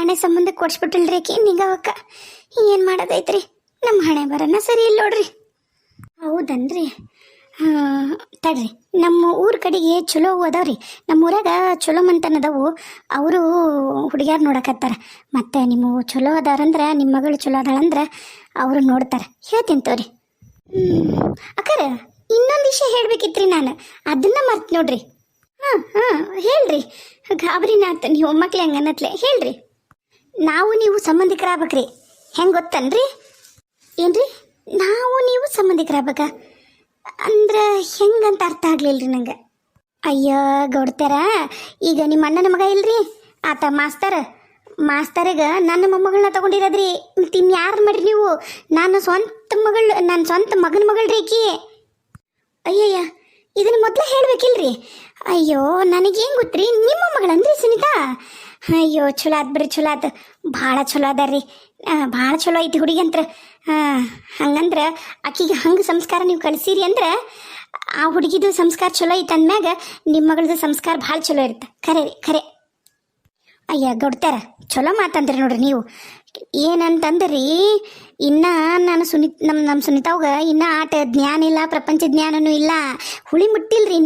ಮನೆ ಸಂಬಂಧ ಕೊಡ್ಸ್ಬಿಟ್ಟಿಲ್ರಿ ಆಕಿ ನಿಗವಕ್ಕ. ಏನು ಮಾಡೋದೈತ್ರಿ, ನಮ್ಮ ಹಣೆ ಬರನ ಸರಿ ಇಲ್ಲ ನೋಡ್ರಿ. ಹೌದನ್ರಿ? ತಡ್ರಿ, ನಮ್ಮ ಊರ ಕಡೆಗೆ ಚಲೋ ಅದಾವ್ರಿ. ನಮ್ಮ ಊರಾಗ ಚಲೋ ಮಂತನದವು, ಅವರು ಹುಡುಗ್ಯಾರು ನೋಡಕತ್ತಾರ. ಮತ್ತು ನಿಮ್ಮ ಚಲೋ ಅದಾರಂದ್ರೆ, ನಿಮ್ಮ ಮಗಳು ಚಲೋ ಅದಾಳಂದ್ರೆ ಅವರು ನೋಡ್ತಾರೆ. ಹೇಳ್ತೀನಿ ತೋರಿ. ಅಕ್ಕಾರ, ಇನ್ನೊಂದು ವಿಷಯ ಹೇಳ್ಬೇಕಿತ್ರಿ ನಾನು, ಅದನ್ನ ಮರ್ತು ನೋಡ್ರಿ. ಹೇಳ್ರಿ. ಗಾಬರಿನಾಥ ನೀವು ಮಕ್ಳು ಹೆಂಗನ್ನತ್ಲೆ ಹೇಳ್ರಿ. ನಾವು ನೀವು ಸಂಬಂಧಿಕರಾಗ್ಬೇಕ್ರಿ. ಹೆಂಗೆ ಗೊತ್ತನ್ರಿ? ಏನ್ರಿ, ನಾವು ನೀವು ಸಂಬಂಧಿಕರಾಗ್ಬೇಕ ಅಂದ್ರೆ ಹೆಂಗಂತ ಅರ್ಥ ಆಗ್ಲಿಲ್ರಿ ನಂಗೆ. ಅಯ್ಯೋ ಗೌಡ್ತಾರ, ಈಗ ನಿಮ್ಮ ಅಣ್ಣನ ಮಗ ಇಲ್ರಿ, ಆತ ಮಾಸ್ತರಿಗೆ ನನ್ನ ಮೊಮ್ಮಗಳನ್ನ ತಗೊಂಡಿರೋದ್ರಿ. ಮತ್ತೆ ಇನ್ಯಾರು ಮಾಡ್ರಿ ನೀವು? ನನ್ನ ಸ್ವಂತ ಮಗನ ಮಗಳ್ರಿ ಆಕಿ. ಅಯ್ಯಯ್ಯ, ಇದನ್ನ ಮೊದಲೇ ಹೇಳ್ಬೇಕಿಲ್ರಿ. ಅಯ್ಯೋ, ನನಗೇನು ಗೊತ್ತ್ರಿ, ನಿಮ್ಮ ಮಗಳಂದ್ರಿ ಸುನೀತಾ? ಅಯ್ಯೋ, ಚಲೋ ಆತ್ ಬಿಡ್ರಿ, ಚಲೋ ಆತು, ಭಾಳ ಚಲೋ ಅದಾರ್ರಿ, ಭಾಳ ಚಲೋ ಐತಿ ಹುಡುಗಿ ಅಂತ. ಹಂಗಂದ್ರೆ ಆಕಿಗೆ ಹಂಗೆ ಸಂಸ್ಕಾರ ನೀವು ಕಳಿಸಿರಿ ಅಂದ್ರೆ ಆ ಹುಡುಗಿದು ಸಂಸ್ಕಾರ ಚಲೋ ಐತೆ ಅಂದ್ಮ್ಯಾಗ ನಿಮ್ಮ ಮಗಳದು ಸಂಸ್ಕಾರ ಭಾಳ ಚಲೋ ಇರುತ್ತೆ. ಖರೆ ರೀ, ಖರೆ. ಅಯ್ಯ ಗೌಡ್ತಾರ, ಚಲೋ ಮಾತಂದ್ರಿ ನೋಡ್ರಿ ನೀವು. ಏನಂತಂದ್ರಿ, ಇನ್ನು ನಾನು ನಮ್ಮ ಸುನೀತಾವ್ಗೆ ಇನ್ನೂ ಆಟ ಜ್ಞಾನ ಇಲ್ಲ, ಪ್ರಪಂಚ ಜ್ಞಾನನೂ ಇಲ್ಲ, ಹುಳಿ ಮುಟ್ಟಿಲ್ರಿ,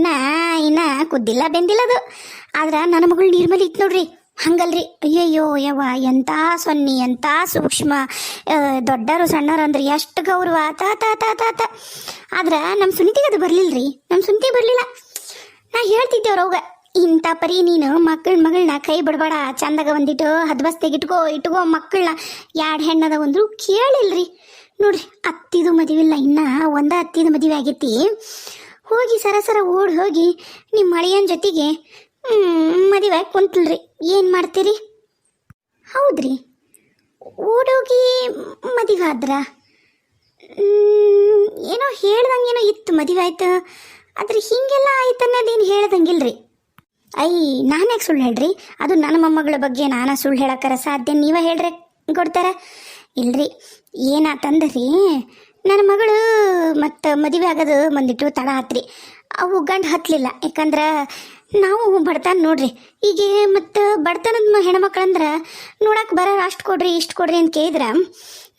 ಇನ್ನು ಕುದ್ದಿಲ್ಲ ಬೆಂದಿಲ್ಲದು. ಆದ್ರೆ ನನ್ನ ಮಗಳು ನಿರ್ಮಲಿ ಇತ್ತು ನೋಡ್ರಿ, ಹಂಗಲ್ರಿ. ಅಯ್ಯಯ್ಯೋ ಯವ್ವ, ಎಂಥ ಸೊನ್ನಿ, ಎಂಥ ಸೂಕ್ಷ್ಮ, ದೊಡ್ಡರು ಸಣ್ಣರು ಅಂದ್ರೆ ಎಷ್ಟು ಗೌರವ ತಾತ. ಆದ್ರೆ ನಮ್ಮ ಸುನೀತಿಗೆ ಅದು ಬರಲಿಲ್ರಿ, ನಮ್ಮ ಸುನೀತಿ ಬರಲಿಲ್ಲ. ನಾ ಹೇಳ್ತಿದ್ದೇವ್ರವಾಗ, ಇಂಥ ಪರಿ ನೀನು ಮಗಳನ್ನ ಕೈ ಬಿಡಬೇಡ, ಚಂದಾಗ ಒಂದಿಟ್ಟು ಹದ್ಬಸ್ತೆಗೆ ಇಟ್ಕೋ ಮಕ್ಕಳನ್ನ. 2 ಹೆಣ್ಣದ ಒಂದ್ರು ಕೇಳಿಲ್ರಿ. ನೋಡ್ರಿ, ಅತ್ತಿದು ಮದುವಿಲ್ಲ, ಇನ್ನು ಒಂದ ಅತ್ತಿದ ಮದುವೆ ಆಗೈತಿ. ಹೋಗಿ ಸರಸರ ಓಡಿ ಹೋಗಿ ನಿಮ್ಮ ಮಳೆಯನ್ ಜೊತೆಗೆ ಮದುವೆ ಕುಂತಲ್ರಿ. ಏನು ಮಾಡ್ತೀರಿ? ಹೌದ್ರಿ, ಓಡೋಗಿ ಮದುವೆ ಆದ್ರ ಏನೋ ಹೇಳ್ದಂಗೇನೋ ಇತ್ತು, ಮದುವೆ ಆಯ್ತು. ಆದ್ರೆ ಹಿಂಗೆಲ್ಲ ಆಯ್ತು ಅನ್ನೋದೇನು ಹೇಳ್ದಂಗಿಲ್ರಿ. ನಾನು ಯಾಕೆ ಸುಳ್ಳು ಹೇಳ್ರಿ? ಅದು ನನ್ನ ಮೊಮ್ಮಗಳ ಬಗ್ಗೆ ನಾನು ಸುಳ್ಳು ಹೇಳಕ್ಕಾರ ಸಾಧ್ಯ? ನೀವೇ ಹೇಳ್ರಿ ಕೊಡ್ತಾರ. ಇಲ್ರಿ, ಏನಾತಂದ್ರಿ, ನನ್ನ ಮಗಳು ಮತ್ತು ಮದುವೆ ಆಗೋದು ಬಂದಿಟ್ಟು ತಡ ಆತ್ರಿ. ಅವು ಗಂಡು ಹತ್ತಲಿಲ್ಲ, ಯಾಕಂದ್ರೆ ನಾವು ಬಡತನ ನೋಡ್ರಿ. ಈಗ ಮತ್ತು ಬಡತನದ ಹೆಣ್ಮಕ್ಳಂದ್ರೆ ನೋಡಕ್ಕೆ ಬರೋ ಅಷ್ಟು ಕೊಡ್ರಿ ಇಷ್ಟು ಕೊಡ್ರಿ ಅಂತ ಕೇಳಿದ್ರೆ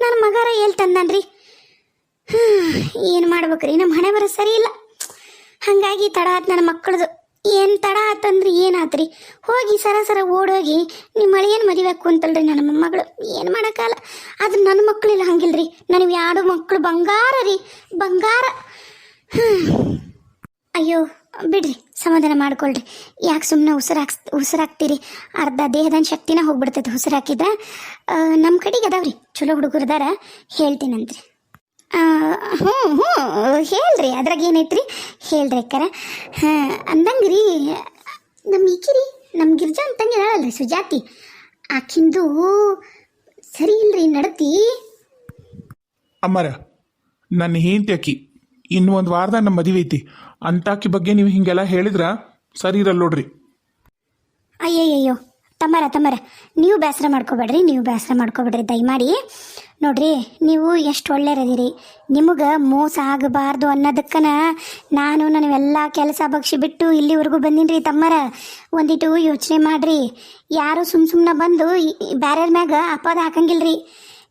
ನನ್ನ ಮಗಾರ ಎಲ್ಲಿ ತಂದನ್ರಿ? ಏನು ಮಾಡ್ಬೇಕ್ರಿ, ನಮ್ಮ ಹಣೆ ಬರೋ ಸರಿ ಇಲ್ಲ. ಹಾಗಾಗಿ ತಡ ಆತು ನನ್ನ ಮಕ್ಕಳದು. ಏನು ತಡ ಆತಂದ್ರಿ ಏನಾತ್ರಿ? ಹೋಗಿ ಸರಸರ ಓಡೋಗಿ ನಿಮ್ಮ ಮಳೆಯೇನು ಮದುವೆ ಕುಂತಲ್ರಿ ನನ್ನ ಮೊಮ್ಮಗಳು. ಏನು ಮಾಡೋಕ್ಕಲ್ಲ. ಆದ್ರೆ ನನ್ನ ಮಕ್ಕಳಿಲ್ಲ, ಹಂಗಿಲ್ರಿ. ನನಗೆ 2 ಮಕ್ಕಳು ಬಂಗಾರ ರೀ, ಬಂಗಾರ. ಅಯ್ಯೋ ಬಿಡ್ರಿ, ಸಮಾಧಾನ ಮಾಡ್ಕೊಳ್ರಿ. ಯಾಕೆ ಸುಮ್ಮನೆ ಉಸಿರಾಕ್ತೀರಿ? ಅರ್ಧ ದೇಹದ ಶಕ್ತಿನ ಹೋಗ್ಬಿಡ್ತೈತೆ ಉಸಿರು ಹಾಕಿದ್ರೆ. ನಮ್ಮ ಕಡೆಗೆ ಅದಾವ್ರಿ ಚಲೋ ಹುಡುಗರದಾರ, ಹೇಳ್ತೀನಂತ್ರಿ. ಹೇಳ್ರಿ, ಅದ್ರಾಗ ಏನೈತ್ರಿ? ಹೇಳ್ರಿ ಅಕ್ಕಾರ. ಅಂದಂಗೆ ರೀ, ನಮ್ಮ ಈಕಿರಿ, ನಮ್ಮ ಗಿರ್ಜಾ ಅಂತಂಗೆ ಹೇಳಲ್ರಿ ಸುಜಾತಿ, ಆಕಿಂದು ಸರಿ ಇಲ್ರಿ ನಡತಿ. ಅಮ್ಮರ, ನನ್ನ ಹೆಂಡತಿ ಆಕಿ, ಇನ್ನು 1 ವಾರದಾಗ ನಮ್ಮ ಮದುವೆ ಐತಿ ಅಂತಾಕಿ ಬಗ್ಗೆ ನೀವು ಹಿಂಗೆಲ್ಲ ಹೇಳಿದ್ರ ಸರಿ ಇರಲ್ಲ ನೋಡ್ರಿ. ಅಯ್ಯಯ್ಯೋ ತಮ್ಮರ, ನೀವು ಬೇಸರ ಮಾಡ್ಕೋಬೇಡ್ರಿ ದಯಮಾಡಿ. ನೋಡ್ರಿ, ನೀವು ಎಷ್ಟು ಒಳ್ಳೆಯರದಿರಿ. ನಿಮಗೆ ಮೋಸ ಆಗಬಾರ್ದು ಅನ್ನೋದಕ್ಕನ ನಾನು ನನವೆಲ್ಲ ಕೆಲಸ ಬಗ್ಸಿ ಬಿಟ್ಟು ಇಲ್ಲಿವರೆಗೂ ಬಂದೀನಿ ರೀ ತಮ್ಮರ. ಒಂದಿಟ್ಟು ಯೋಚನೆ ಮಾಡಿರಿ. ಯಾರು ಸುಮ್ಮನೆ ಬಂದು ಬ್ಯಾರ್ಯಾರ ಮ್ಯಾಗ ಅಪವಾದ ಹಾಕಂಗಿಲ್ರಿ.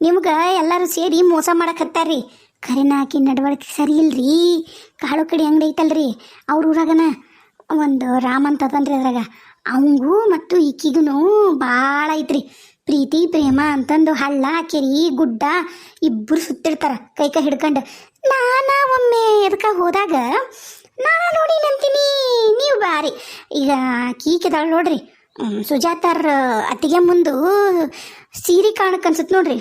ನಿಮ್ಗೆ ಎಲ್ಲರೂ ಸೇರಿ ಮೋಸ ಮಾಡಕತ್ತಾರ್ರಿ. ಖರೇನ ಆಕಿ ನಡವಳಿಕೆ ಸರಿ ಇಲ್ರಿ. ಕಾಳು ಕಡಿ ಅಂಗಡಿ ಐತಲ್ರಿ ಅವ್ರ ಊರಾಗನ ಒಂದು ರಾಮ್ ಅಂತ ಅದನ್ರಿ, ಅದ್ರಾಗ ಅವಂಗೂ ಮತ್ತು ಈಕಿಗೂ ಭಾಳ ಐತ್ರಿ ಪ್ರೀತಿ ಪ್ರೇಮ ಅಂತಂದು. ಹಳ್ಳ ಕೆರಿ ಗುಡ್ಡ ಇಬ್ಬರು ಸುತ್ತಿರ್ತಾರ ಕೈ ಹಿಡ್ಕೊಂಡು. ಒಮ್ಮೆ ಎದಕ್ಕೆ ಹೋದಾಗ ನಾನು ನೋಡಿ ನಂತೀನಿ, ನೀವು ಬಾರಿ. ಈಗ ಕೀಕಿದಾಳ ನೋಡ್ರಿ, ಸುಜಾತಾರ ಅತ್ತಿಗೆ ಮುಂದು ಸೀರೆ ಕಾಣಕ್ಕೆ ಅನ್ಸುತ್ತೆ ನೋಡ್ರಿ.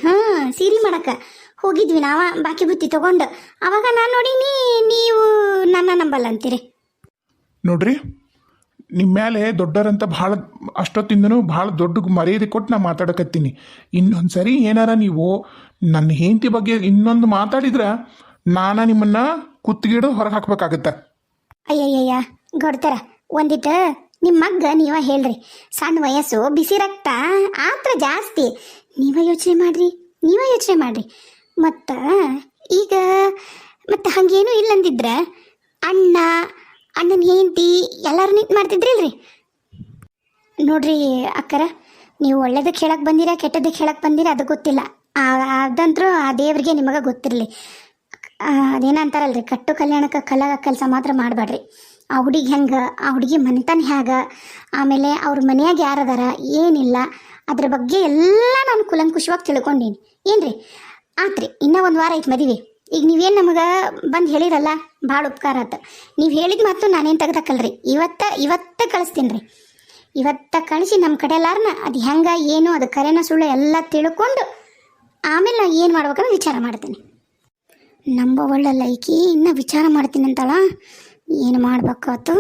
ಸೀರೆ ಮಾಡಕ್ಕೆ ಹೋಗಿದ್ವಿ ನಾವ, ಬಾಕಿ ಬುತ್ತಿ ತಗೊಂಡು. ಅವಾಗ ನಾನು ನೋಡೀನಿ, ನೀವು ನನ್ನ ನಂಬಲ್ಲ ಅಂತೀರಿ ನೋಡ್ರಿ. ನಿಮ್ಮ ಮೇಲೆ ದೊಡ್ಡರಂತ ಭಾಳ ಅಷ್ಟೊತ್ತಿಂದನೂ ಭಾಳ ದೊಡ್ಡ ಮರ್ಯಾದೆ ಕೊಟ್ಟು ನಾ ಮಾತಾಡಕತ್ತೀನಿ. ಇನ್ನೊಂದು ಸರಿ ಏನಾರ ನೀವು ನನ್ನ ಹೆಂಡತಿ ಬಗ್ಗೆ ಇನ್ನೊಂದು ಮಾತಾಡಿದ್ರೆ ನಿಮ್ಮನ್ನು ಕುತ್ತಿಗಿಡು ಹೊರಗೆ ಹಾಕ್ಬೇಕಾಗತ್ತೆ. ಅಯ್ಯಯ್ಯಯ್ಯ ಗೊಡ್ತಾರ, ಒಂದಿಟ್ಟು ನಿಮ್ಮ ಮಗ್ಗ ನೀವ ಹೇಳ್ರಿ. ಸಣ್ಣ ವಯಸ್ಸು, ಬಿಸಿ ರಕ್ತ, ಆತ್ರ ಜಾಸ್ತಿ. ನೀವೇ ಯೋಚನೆ ಮಾಡ್ರಿ. ಮತ್ತು ಈಗ ಮತ್ತು ಹಂಗೇನೂ ಇಲ್ಲಂದಿದ್ರೆ ಅಣ್ಣನ ಹೆಂಡತಿ ಎಲ್ಲರೂ ನಿಂತು ಮಾಡ್ತಿದ್ರಿಲ್ರಿ. ನೋಡ್ರಿ ಅಕ್ಕರ, ನೀವು ಒಳ್ಳೇದಕ್ಕೆ ಹೇಳಕ್ಕೆ ಬಂದಿರಾ ಕೆಟ್ಟದಕ್ಕೆ ಹೇಳಕ್ಕೆ ಬಂದಿರಾ ಅದು ಗೊತ್ತಿಲ್ಲ. ಅದಂತರೂ ಆ ದೇವ್ರಿಗೆ ನಿಮಗೆ ಗೊತ್ತಿರಲಿ. ಅದೇನಂತಾರಲ್ರಿ, ಕಟ್ಟು ಕಲ್ಯಾಣಕ್ಕೆ ಕೆಲಸ ಮಾತ್ರ ಮಾಡಬೇಡ್ರಿ. ಆ ಹುಡುಗಿ ಹೆಂಗೆ, ಆ ಹುಡುಗಿ ಮನೆತನ ಹೇಗೆ, ಆಮೇಲೆ ಅವ್ರ ಮನೆಯಾಗ ಯಾರದಾರ ಏನಿಲ್ಲ ಅದ್ರ ಬಗ್ಗೆ ಎಲ್ಲ ನಾನು ಕುಲಂಕುಷವಾಗಿ ತಿಳ್ಕೊಂಡೀನಿ. ಏನ್ರಿ ಆತ್ರಿ, ಇನ್ನೂ ಒಂದು ವಾರ ಐತೆ ಮದುವೆ. ಈಗ ನೀವೇನು ನಮಗೆ ಬಂದು ಹೇಳಿರಲ್ಲ, ಭಾಳ ಉಪಕಾರ ಆಯ್ತು. ನೀವು ಹೇಳಿದ ಮಾತು ನಾನೇನು ತೆಗ್ದಕ್ಕಲ್ರಿ, ಇವತ್ತ ಕಳಿಸ್ತೀನಿ ರೀ. ಇವತ್ತ ಕಳಿಸಿ ನಮ್ಮ ಕಡೆ ಎಲ್ಲಾರನ್ನ ಅದು ಹೆಂಗೆ ಏನು ಅದು ಕರೆನ ಸುಳ್ಳು ಎಲ್ಲ ತಿಳ್ಕೊಂಡು ಆಮೇಲೆ ನಾನು ಏನು ಮಾಡ್ಬೇಕಂತ ವಿಚಾರ ಮಾಡ್ತೀನಿ. ನಂಬ ಒಳ್ಳಲ್ಲ ಈಕಿ ಇನ್ನೂ ವಿಚಾರ ಮಾಡ್ತೀನಿ ಅಂತಳ, ಏನು ಮಾಡ್ಬೇಕಾತು.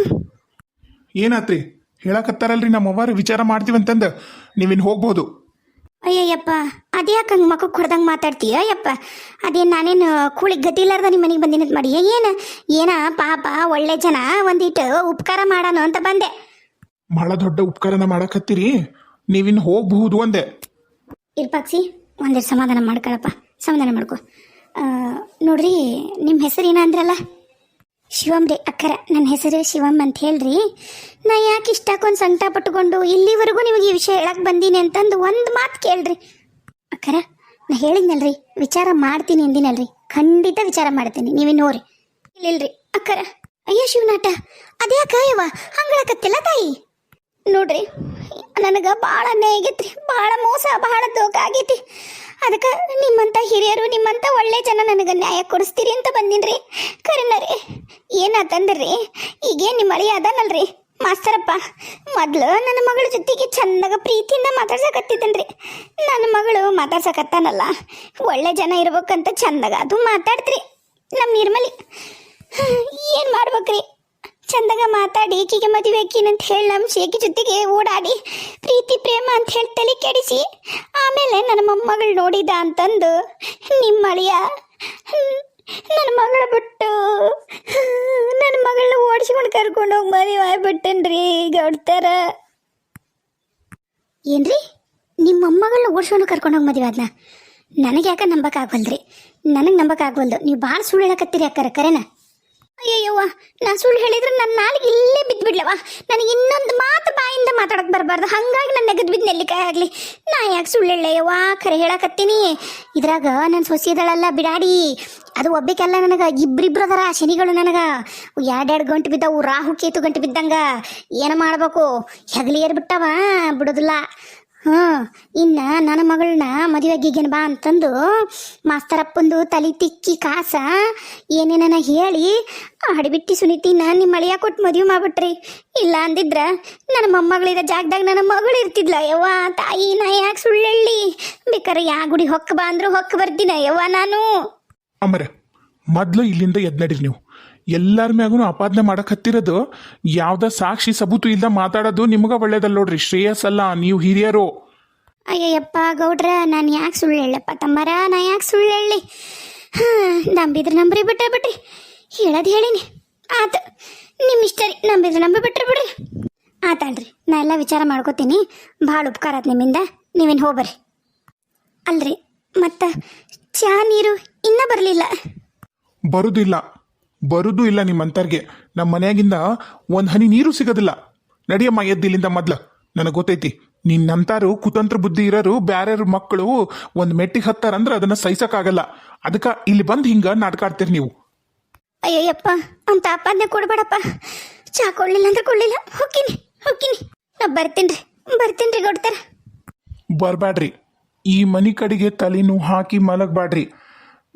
ಏನಾತ್ರಿ ಹೇಳಕತ್ತಾರಲ್ರಿ ನಮ್ಮವ್ವಾರು ವಿಚಾರ ಮಾಡ್ತೀವಂತಂದು, ನೀವಿನ್ ಹೋಗ್ಬೋದು. ಅಯ್ಯಯ್ಯಪ್ಪ, ಅದ್ಯಾಕೆ ಹಂಗೆ ಮಕ್ಕಳು ಹೊಡೆದಂಗೆ ಮಾತಾಡ್ತೀಯ ಅಯ್ಯಪ್ಪ? ಅದೇನು ನಾನೇನು ಕೂಳಿಗೆ ಗತಿ ಇಲ್ಲಾರ್ದ ನಿಮ್ಮ ಮನೆಗೆ ಬಂದಿನಂತ ಮಾಡಿ ಏನ ಪಾಪ ಒಳ್ಳೆ ಜನ ಒಂದಿಟ್ಟು ಉಪಕಾರ ಮಾಡೋಣ ಅಂತ ಬಂದೆ. ಬಹಳ ದೊಡ್ಡ ಉಪಕಾರನ ಮಾಡಕತ್ತೀರಿ, ನೀವಿನ್ ಹೋಗ್ಬಹುದು ಅಂದೆ. ಇರ್ಪಾಕ್ಸಿ ಒಂದೆರಡು ಸಮಾಧಾನ ಮಾಡ್ಕೊಳಪ್ಪ, ಸಮಾಧಾನ ಮಾಡ್ಕೊ. ನೋಡ್ರಿ, ನಿಮ್ಮ ಹೆಸರು ಏನ ಅಂದ್ರಲ್ಲ? ಶಿವಮ್ ರೀ ಅಕ್ಕರ. ನನ್ನ ಹೆಸರು ಶಿವಮ್ ಅಂತ ಹೇಳ್ರಿ. ನಾ ಯಾಕೆ ಇಷ್ಟಾಕೊಂದು ಸಂಕಟ ಪಟ್ಟುಕೊಂಡು ಇಲ್ಲಿವರೆಗೂ ನಿಮಗೆ ಈ ವಿಷಯ ಹೇಳಕ್ಕೆ ಬಂದೀನಿ ಅಂತಂದು ಒಂದು ಮಾತು ಕೇಳ್ರಿ ಅಕ್ಕರ. ನಾ ಹೇಳಿದ್ನಲ್ರಿ ವಿಚಾರ ಮಾಡ್ತೀನಿ ಎಂದಿನಲ್ರಿ, ಖಂಡಿತ ವಿಚಾರ ಮಾಡ್ತೀನಿ, ನೀವೇ ನೋಡ್ರಿ. ಇಲ್ಲಿಲ್ರಿ ಅಕ್ಕರ. ಅಯ್ಯೋ ಶಿವನಾಟ, ಅದ್ಯಾಕ ಯವ್ವ ಹಂಗಳಕತ್ತಿಲ್ಲ ತಾಯಿ? ನೋಡ್ರಿ, ನನಗೆ ಭಾಳ ಅನ್ಯಾಯ ಆಗೈತ್ರಿ, ಭಾಳ ಮೋಸ, ಭಾಳ ದೋಖ ಆಗೈತಿ. ಅದಕ್ಕೆ ನಿಮ್ಮಂಥ ಹಿರಿಯರು, ನಿಮ್ಮಂಥ ಒಳ್ಳೆ ಜನ ನನಗೆ ನ್ಯಾಯ ಕೊಡಿಸ್ತೀರಿ ಅಂತ ಬಂದಿನ್ರಿ. ಕರೆನ ರೀ, ಏನಾತಂದ್ರಿ, ಈಗೇನು ನಿಮ್ಮ ಮಳಿ ಅದನಲ್ರಿ ಮಾಸ್ತರಪ್ಪ, ಮೊದಲು ನನ್ನ ಮಗಳ ಜೊತೆಗೆ ಚಂದಾಗ ಪ್ರೀತಿಯಿಂದ ಮಾತಾಡ್ಸಕತ್ತಿದ್ದನ್ರಿ. ನನ್ನ ಮಗಳು ಮಾತಾಡ್ಸಕತ್ತಾನಲ್ಲ, ಒಳ್ಳೆ ಜನ ಇರ್ಬೇಕಂತ ಚಂದಾಗ ಅದು ಮಾತಾಡ್ತ್ರಿ ನಮ್ಮ ನಿರ್ಮಲಿ. ಏನು ಮಾಡ್ಬೇಕ್ರಿ, ಚಂದಾಗ ಮಾತಾಡಿ ಈಕಿಗೆ ಮದುವೆ ಆಕಿನಂತ ಹೇಳಿ ನಮ್ಮ ಶೇಖಿ ಜೊತೆಗೆ ಓಡಾಡಿ ಪ್ರೀತಿ ಪ್ರೇಮ ಅಂತ ಹೇಳಿ ತಲೆ ಕೆಡಿಸಿ ಆಮೇಲೆ ನನ್ನ ಮೊಮ್ಮಗಳು ನೋಡಿದ ಅಂತಂದು ನಿಮ್ಮ ಅಳಿಯ ನನ್ನ ಮಗಳ ಬಿಟ್ಟು ನನ್ನ ಮಗಳನ್ನ ಓಡಿಸ್ಕೊಂಡು ಕರ್ಕೊಂಡು ಹೋಗಿ ಮದುವೆ ಆಗ್ಬಿಟ್ಟನ್ರಿ ಗೌಡ್ತಾರ. ಏನ್ರಿ, ನಿಮ್ಮ ಮೊಮ್ಮಗಳನ್ನ ಓಡಿಸ್ಕೊಂಡು ಕರ್ಕೊಂಡು ಹೋಗಿ ಮದುವೆ ಆದ್ನ? ನನಗೆ ಯಾಕೆ ನಂಬಕ್ಕಾಗವಲ್ರಿ, ನನಗೆ ನಂಬಕ್ಕಾಗವಲ್ದು. ನೀವು ಭಾಳ ಸುಳ್ಳು ಹೇಳಕತ್ತೀರಿ ಅಕ್ಕಾರ, ಕರೆನ? ಅಯ್ಯಯ್ಯವ್ವ, ನಾ ಸುಳ್ಳು ಹೇಳಿದ್ರೆ ನನ್ನ ನಾಲಿಗೆ ಇಲ್ಲೇ ಬಿದ್ದುಬಿಡ್ಲವ. ನನಗೆ ಇನ್ನೊಂದು ಮಾತು ಬಾಯಿಂದ ಮಾತಾಡೋಕೆ ಬರಬಾರ್ದು, ಹಾಗಾಗಿ ನನ್ನ ನೆಗದು ಬಿದ್ದು ನೆಲ್ಲಿಕಾಯಿ ಆಗಲಿ. ನಾ ಯಾಕೆ ಸುಳ್ಳು ಹೇಳಯ್ಯವ್ವ, ಖರೆ ಹೇಳಕತ್ತೀನಿ. ಇದ್ರಾಗ ನನ್ನ ಸೊಸೆದಳಲ್ಲ ಬಿಡಾಡಿ, ಅದು ಒಬ್ಬಕ್ಕೆಲ್ಲ ನನಗೆ ಇಬ್ಬರಿಬ್ರು ಅದರ ಶನಿಗಳು. ನನಗೆ ಎರಡೆರಡು ಗಂಟು ಬಿದ್ದವು, ರಾಹು ಕೇತು ಗಂಟು ಬಿದ್ದಂಗ. ಏನು ಮಾಡ್ಬೇಕು, ಹೆಗಲಿ ಏರ್ಬಿಟ್ಟವ, ಬಿಡೋದಿಲ್ಲ. ಇನ್ನು ನನ್ನ ಮಗಳನ್ನ ಮದುವೆಗೀಗೇನು ಬಾ ಅಂತಂದು ಮಾಸ್ತರಪ್ಪಂದು ತಲೆ ತಿಕ್ಕಿ ಕಾಸ ಏನೇನ ಹೇಳಿ ಹಡಿಬಿಟ್ಟು ಸುನಿತಿನ ನಿಮ್ಮ ಮಳೆಯ ಕೊಟ್ಟು ಮದುವೆ ಮಾಡ್ಬಿಟ್ರಿ. ಇಲ್ಲ ಅಂದಿದ್ರ ನನ್ನ ಮೊಮ್ಮಗಳಿರೋ ಜಾಗದಾಗ ನನ್ನ ಮಗಳು ಇರ್ತಿದ್ಲ. ಯವ್ವ ತಾಯಿ, ನಾ ಯಾಕೆ ಸುಳ್ಳು ಹೇಳಿ? ಬೇಕಾರೆ ಯಾ ಗುಡಿ ಹೊಕ್ಕ ಬಾ ಅಂದ್ರು ಹೊಕ್ಕ ಬರ್ದಿನ ಯವ್ವ ನಾನು. ಅಮ್ಮರ, ಮೊದ್ಲು ಇಲ್ಲಿಂದ ಎದ್ನಡಿರಿ. ನೀವು ಎಲ್ಲರ ಮ್ಯಾಗೂ ಅಪಾದನೆ ಮಾಡಕ್ ಹತ್ತಿರೋದು, ಯಾವ್ದ ಸಾಕ್ಷಿ ಸಬೂತು ಇಲ್ದ ಮಾತಾಡೋದು ನಿಮ್ಗ ಒಳ್ಳೇದಲ್ಲ ನೋಡ್ರಿ, ಶ್ರೇಯಸ್ಸಲ್ಲ. ನೀವು ಹಿರಿಯರು. ಅಯ್ಯಯ್ಯಪ್ಪ ಗೌಡ್ರ, ನಾನು ಯಾಕೆ ಸುಳ್ಳು ಹೇಳಪ್ಪ ತಮ್ಮರ, ನಾ ಯಾಕೆ ಸುಳ್ಳು ಹೇಳಿ? ನಂಬಿದ್ರೆ ನಂಬ್ರಿ, ಬಿಟ್ರಿ ಹೇಳೋದು ಹೇಳಿನಿ ಆತ. ನಿಮ್ಮ ಇಷ್ಟ ರೀ, ನಂಬಿದ್ರೆ ನಂಬಿ ಬಿಟ್ರಿ. ಆತಲ್ರಿ, ನಾ ಎಲ್ಲ ವಿಚಾರ ಮಾಡ್ಕೋತೀನಿ. ಭಾಳ ಉಪಕಾರ ಆತ್ ನಿಮ್ಮಿಂದ. ನೀವೇನು ಹೋಗ್ಬರ್ರಿ. ಅಲ್ರಿ, ಮತ್ತು ಚಾ ನೀರು ಇನ್ನೂ ಬರಲಿಲ್ಲ? ಬರುದು ಇಲ್ಲ ನಿಮ್ಮಂತರ್ಗೆ. ನಮ್ಮ ಮನೆಯಾಗಿಂದ ಒಂದು ಹನಿ ನೀರು ಸಿಗೋದಿಲ್ಲ. ನಡಿಯಮ್ಮ ಎದ್ದಿಲ್ಲಿಂದ ಮೊದ್ಲು. ನನಗೆ ಗೊತ್ತೈತಿ, ನಿನ್ನಂತಾರು ಕುತಂತ್ರ ಬುದ್ಧಿ ಇರೋರು ಬ್ಯಾರ್ಯಾರ ಮಕ್ಕಳು ಒಂದು ಮೆಟ್ಟಿಗೆ ಹತ್ತಾರಂದ್ರೆ ಅದನ್ನು ಸಹಿಸಕ್ಕಾಗಲ್ಲ. ಅದಕ್ಕೆ ಇಲ್ಲಿ ಬಂದು ಹಿಂಗೆ ನಾಟಕ ಆಡ್ತೀರಿ ನೀವು. ಅಯ್ಯಯ್ಯಪ್ಪ, ಅಂತ ಅಪಾದನೆ ಕೊಡ್ಬೇಡಪ್ಪ. ಚಾ ಕೊಡ್ಲಿಲ್ಲ ಅಂದ್ರೆ ಕೊಡ್ಲಿಲ್ಲ, ಹೋಗ್ತೀನಿ. ನಾ ಬರ್ತೀನಿ ಗೌಡ್ತಾರ. ಬರಬೇಡ್ರಿ, ಈ ಮನೆ ಕಡೆಗೆ ತಲೆನೂ ಹಾಕಿ ಮಲಗಬೇಡ್ರಿ.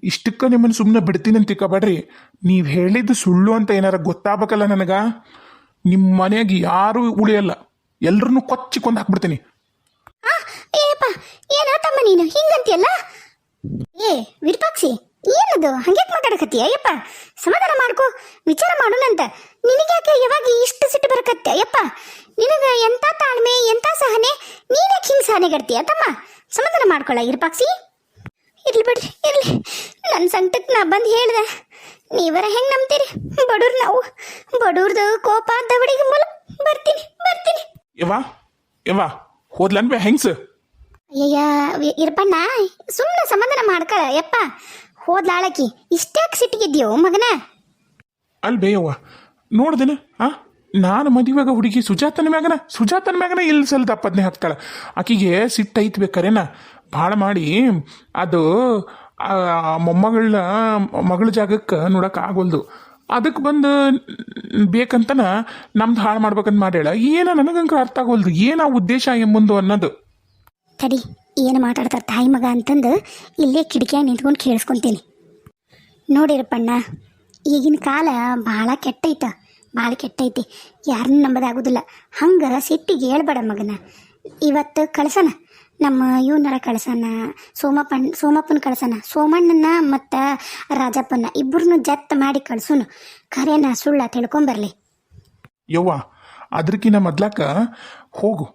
ಇಷ್ಟಕ್ಕೆ ನಿಮ್ಮನ್ನು ಸುಮ್ಮನೆ ಬಿಡ್ತೀನಿ ಅಂತ ತಿಕ್ಕಬೇಡ್ರಿ. ನೀವು ಹೇಳಿದ್ದು ಸುಳ್ಳು ಅಂತ ಏನಾರ ಗೊತ್ತಾಗಬೇಕಲ್ಲ ನನಗೆ. ನಿಮ್ಮ ಮನೆಯಾಗ ಯಾರೂ ಉಳಿಯಲ್ಲ, ಎಲ್ಲರನ್ನೂ ಕೊಚ್ಚಿಕೊಂಡು ಹಾಕ್ಬಿಡ್ತೀನಿ. ಏಪ್ಪ, ಏನಾತಮ್ಮ ನೀನು ಹಿಂಗಂತೀಯಲ್ಲ? ಏ ವಿರೂಪಾಕ್ಷಿ, ಏನದು ಹಂಗ್ಯಾಕೆ ಮಾತಾಡಕತ್ತೀಯ? ಅಯ್ಯಪ್ಪ ಸಮಾಧಾನ ಮಾಡ್ಕೋ, ವಿಚಾರ ಮಾಡೋಣಂತ. ನಿನಗ್ಯಾಕೆ ಯಾವಾಗ ಇಷ್ಟು ಸಿಟ್ಟು ಬರಕತ್ತೆ? ಅಯ್ಯಪ್ಪ, ನಿನಗೆ ಎಂಥ ತಾಳ್ಮೆ, ಎಂಥ ಸಹನೆ, ನೀನ್ಯಾಕೆ ಹಿಂಗೆ ಸಹನೆಗಡ್ತೀಯ ತಮ್ಮ? ಸಮಾಧಾನ ಮಾಡ್ಕೊಳ್ಳ ವಿರೂಪಾಕ್ಷಿ. ಇರ್ಲಿ ಬಿಡ್ರಿ, ಇರ್ಲಿ. ನನ್ನ ಸಂಕಟಕ್ಕೆ ನಾ ಬಂದು ಹೇಳ್ದೆ, ನೀವರ ಹೆಂಗೆ ನಂಬ್ತೀರಿ? ಬಡವ್ರು ನಾವು, ಬಡವ್ರದು ಕೋಪ ದವಡಿಗೆ ಮೂಲ. ಬರ್ತೀನಿ. ಯವ್ವ ಹೋದ್ಲನ್ಬೆ ಹೆಂಗ್ಸ? ಅಯ್ಯಯ್ಯ ಇರ್ಪಣ್ಣ, ಸುಮ್ಮನೆ ಸಮಾಧಾನ ಮಾಡ್ಕ ಯಪ್ಪ. ಹೋದ್ಲಾಳಕಿ, ಇಷ್ಟ್ಯಾಕೆ ಸಿಟ್ಟಿಗಿದ್ಯೋ ಮಗನ? ಅಲ್ಲಿ ಬೇಯವ್ವ, ನೋಡ್ದೇನ ನಾನು ಮದುವೆಗ ಹುಡುಗಿ ಸುಜಾತನ ಮ್ಯಾಗನ ಇಲ್ಲಿ ಸಲ ದಪ್ಪದನ್ನೇ ಹಾಕ್ತಾಳೆ. ಆಕಿಗೆ ಸಿಟ್ಟು ಐತ್ ಬೇಕಾರೇನ ಭಾಳ ಮಾಡಿ ಅದು ಮೊಮ್ಮಗಳ ಮಗಳ ಜಾಗಕ್ಕೆ ನೋಡಕ್ಕೆ ಆಗೋಲ್ದು. ಅದಕ್ಕೆ ಬಂದು ಬೇಕಂತನ ನಮ್ದು ಹಾಳು ಮಾಡ್ಬೇಕಂತ ಮಾಡ್ಯಾಳ. ಏನ ನನಗಂಕರ ಅರ್ಥ ಆಗೋಲ್ದು, ಏನ ಉದ್ದೇಶ ಎಂಬುದು ಅನ್ನೋದು. ತಡಿ, ಏನು ಮಾತಾಡ್ತಾರೆ ತಾಯಿ ಮಗ ಅಂತಂದು ಇಲ್ಲೇ ಕಿಟಕಿಯಾಗಿ ನಿಂತ್ಕೊಂಡು ಕೇಳಿಸ್ಕೊತೀನಿ. ನೋಡಿರಪ್ಪಣ್ಣ, ಈಗಿನ ಕಾಲ ಭಾಳ ಕೆಟ್ಟೈತಿ, ಯಾರನ್ನೂ ನಂಬೋದಾಗೋದಿಲ್ಲ. ಹಂಗೆ ಸಿಟ್ಟಿಗೆ ಹೇಳ್ಬೇಡ ಮಗನ. ಇವತ್ತು ಕಳ್ಸನ, ನಮ್ಮ ಇವನರ ಕಳ್ಸನ, ಸೋಮಪ್ಪನ ಕಳ್ಸನ, ಸೋಮಣ್ಣನ ಮತ್ತು ರಾಜಪ್ಪನ ಇಬ್ಬರನ್ನು ಜತ್ ಮಾಡಿ ಕಳ್ಸುನು. ಖರೇನ ಸುಳ್ಳ ತಿಳ್ಕೊಂಬರ್ಲಿ. ಯವ್ವ, ಅದಕ್ಕಿಂತ ಮೊದ್ಲಕ್ಕ ಹೋಗು.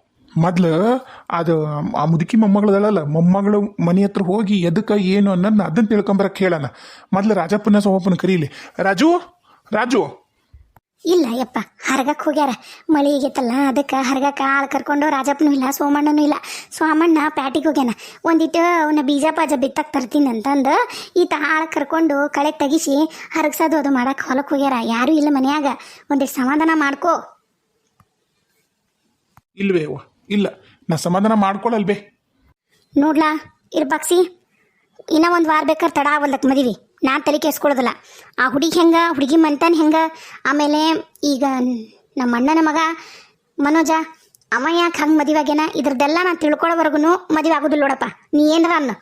ಮೊದ್ಲು ಅದು ಆ ಮುದುಕಿ ಮೊಮ್ಮಗಳದಲ್ಲ, ಮೊಮ್ಮಗಳು ಮನೆ ಹತ್ರ ಹೋಗಿ ಎದಕ್ಕೆ ಏನು ಅನ್ನೋದನ್ನ ಅದನ್ನು ತಿಳ್ಕೊಂಬರಕ್ಕೆ ಹೇಳೋಣ. ಮೊದ್ಲು ರಾಜಪ್ಪನ ಸೋಮಪ್ಪನ ಕರೀಲಿ. ರಾಜು ಇಲ್ಲ ಯಪ್ಪ, ಹರ್ಗಕ್ಕೆ ಹೋಗ್ಯಾರ. ಮಳೆ ಆಗೈತಲ್ಲ, ಅದಕ್ಕೆ ಹರ್ಗಕ್ಕೆ ಆಳು ಕರ್ಕೊಂಡು ರಾಜಪ್ಪನೂ ಇಲ್ಲ, ಸೋಮಣ್ಣನೂ ಇಲ್ಲ. ಸೋಮಣ್ಣ ಪ್ಯಾಟಿಗೆ ಹೋಗ್ಯಾನ. ಒಂದಿಟ್ಟು ಅವನ ಬೀಜ ಪಾಜ ಬಿತ್ತಕ್ಕೆ ತರ್ತೀನಿ ಅಂತಂದು ಈತ ಆಳು ಕರ್ಕೊಂಡು ಕಳೆ ತೆಗಿಸಿ ಹರಗ್ಸೋದು ಅದು ಮಾಡಕ್ಕೆ ಹೊಲಕ್ಕೆ ಹೋಗ್ಯಾರ. ಯಾರೂ ಇಲ್ಲ ಮನ್ಯಾಗ. ಒಂದಿಟ್ಟು ಸಮಾಧಾನ ಮಾಡ್ಕೋ. ಇಲ್ವೇ ಅವ್ವ, ಇಲ್ಲ, ನಾ ಸಮಾಧಾನ ಮಾಡ್ಕೊಳಲ್ವೇ. ನೋಡ್ಲಾ ಇರ್ಬಾಕ್ಸಿ, ಇನ್ನೂ ಒಂದು ವಾರ ಬೇಕಾದ್ರೆ ತಡ ಆಗಲ್ದಕ್ಕೆ ಮದುವೆ. ನಾನು ತಲೆ ಕೆಸ್ಕೊಳ್ಳೋದಿಲ್ಲ. ಆ ಹುಡುಗಿ ಮಂತಾನ ಹೆಂಗೆ, ಆಮೇಲೆ ಈಗ ನಮ್ಮ ಅಣ್ಣನ ಮಗ ಮನೋಜ ಅವ ಯಾಕೆ ಹಂಗೆ ಮದುವೆ ಆಗ್ಯಾನ, ಇದ್ರದ್ದೆಲ್ಲ ನಾನು ತಿಳ್ಕೊಳ್ಳೋವರೆಗೂ ಮದುವೆ ಆಗೋದಿಲ್ಲ ನೋಡಪ್ಪ. ನೀ ಏನಾರ ಅನ್ನ.